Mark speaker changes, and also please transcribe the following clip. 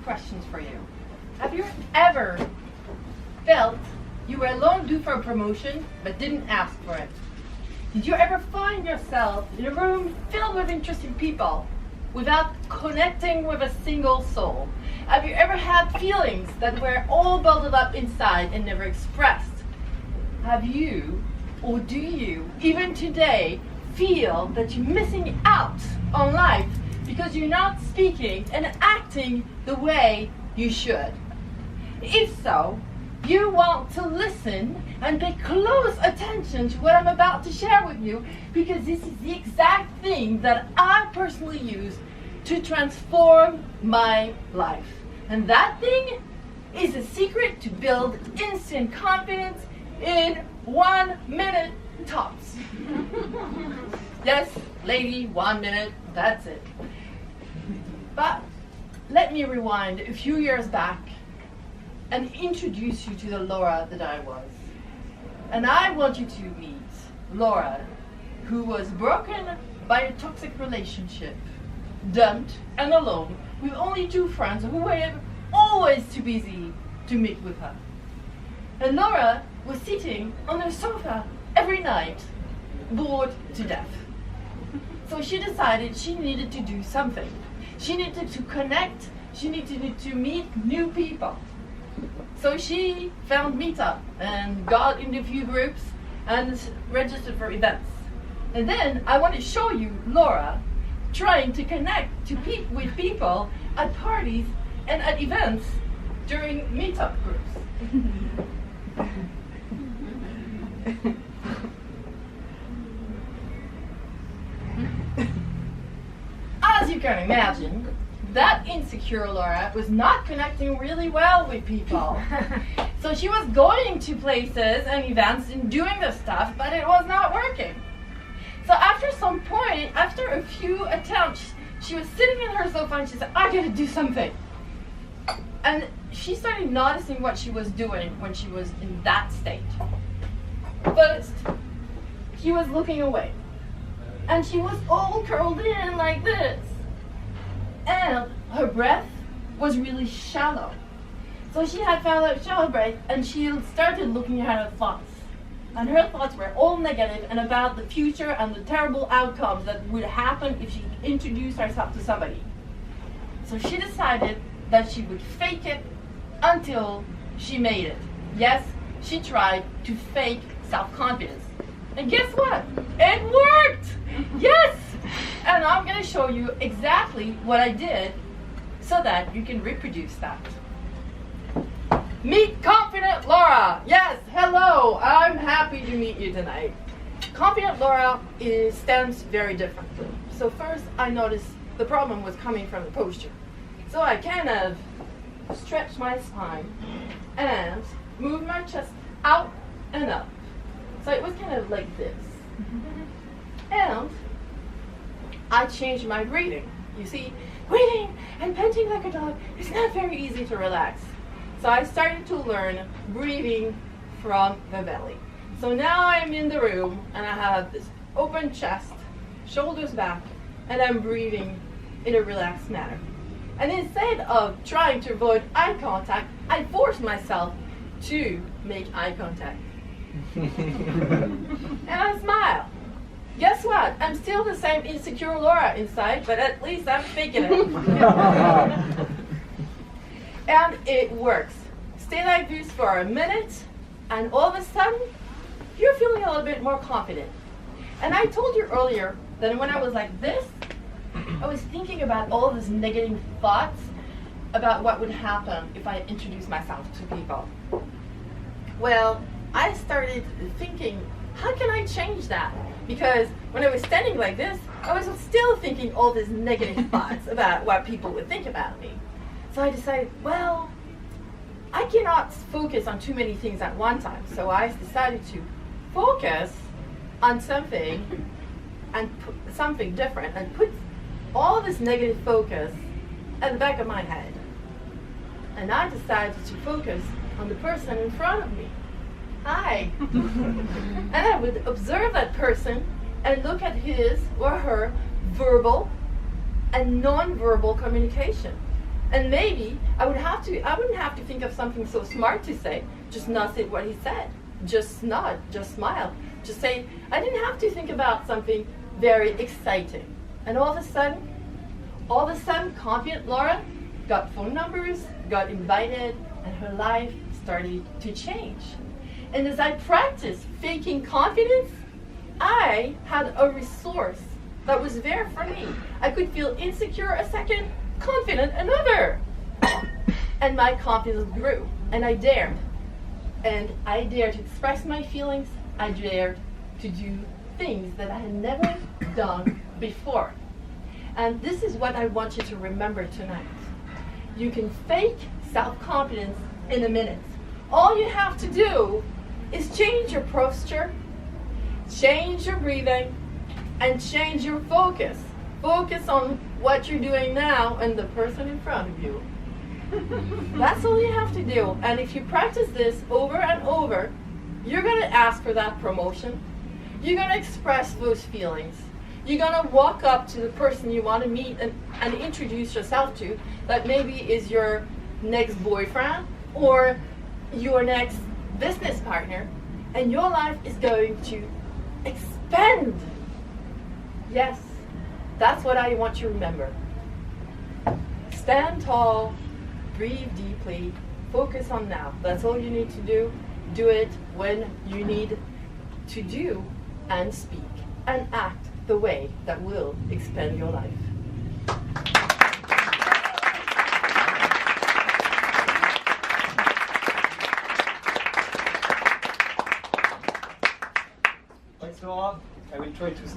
Speaker 1: questions for you. Have you ever felt you were alone due for a promotion but didn't ask for it? Did you ever find yourself in a room filled with interesting people without connecting with a single soul? Have you ever had feelings that were all bottled up inside and never expressed? Have you, or do you, even today, feel that you're missing out on life because you're not speaking and acting the way you should? If so, you want to listen and pay close attention to what I'm about to share with you, because this is the exact thing that I personally use to transform my life. And that thing is a secret to build instant confidence in 1 minute tops. Yes, lady, 1 minute, that's it. But let me rewind a few years back and introduce you to the Laura that I was. And I want you to meet Laura, who was broken by a toxic relationship, dumped and alone, with only 2 friends who were always too busy to meet with her. And Laura was sitting on her sofa every night, bored to death. So she decided she needed to do something. She needed to connect, she needed to meet new people. So she found Meetup and got into a few groups and registered for events. And then I want to show you Laura trying to connect with people at parties and at events during Meetup groups. As you can imagine, that insecure Laura was not connecting really well with people. So she was going to places and events and doing the stuff, but it was not working. So after some point, after a few attempts, she was sitting in her sofa and she said, I gotta do something. And she started noticing what she was doing when she was in that state. First, she was looking away. And she was all curled in like this. And her breath was really shallow. So she had found a shallow breath, and she started looking at her thoughts. And her thoughts were all negative and about the future and the terrible outcomes that would happen if she introduced herself to somebody. So she decided that she would fake it until she made it. Yes, she tried to fake self-confidence. And guess what? It worked! Yes! And I'm going to show you exactly what I did so that you can reproduce that. Meet Confident Laura! Yes, hello! I'm happy to meet you tonight. Confident Laura stands very differently. So first I noticed the problem was coming from the posture. So I kind of stretched my spine and moved my chest out and up. So it was kind of like this. And I changed my breathing. You see, breathing and panting like a dog is not very easy to relax. So I started to learn breathing from the belly. So now I'm in the room and I have this open chest, shoulders back, and I'm breathing in a relaxed manner. And instead of trying to avoid eye contact, I forced myself to make eye contact. And I smile. Guess what? I'm still the same insecure Laura inside, but at least I'm faking it. And it works. Stay like this for a minute, and all of a sudden, you're feeling a little bit more confident. And I told you earlier that when I was like this, I was thinking about all these negative thoughts about what would happen if I introduced myself to people. Well, I started thinking, how can I change that? Because when I was standing like this, I was still thinking all these negative thoughts about what people would think about me. So I decided, well, I cannot focus on too many things at one time. So I decided to focus on something and something different and put all this negative focus at the back of my head. And I decided to focus on the person in front of me. Hi. And I would observe that person and look at his or her verbal and non-verbal communication. And maybe I wouldn't have to think of something so smart to say, just not say what he said. Just nod, just smile. Just say, I didn't have to think about something very exciting. And all of a sudden, confident Laura got phone numbers, got invited, and her life started to change. And as I practiced faking confidence, I had a resource that was there for me. I could feel insecure a second, confident another. And my confidence grew, and I dared. And I dared to express my feelings. I dared to do things that I had never done before. And this is what I want you to remember tonight. You can fake self-confidence in a minute. All you have to do is change your posture, change your breathing, and change your focus. Focus on what you're doing now and the person in front of you. That's all you have to do. And if you practice this over and over, you're going to ask for that promotion. You're going to express those feelings. You're going to walk up to the person you want to meet and introduce yourself to, that maybe is your next boyfriend or your next business partner, and your life is going to expand. Yes, that's what I want you to remember. Stand tall, breathe deeply, focus on now. That's all you need to do. Do it when you need to do, and speak and act the way that will expand your life.
Speaker 2: Thanks, Laura. I will try to stay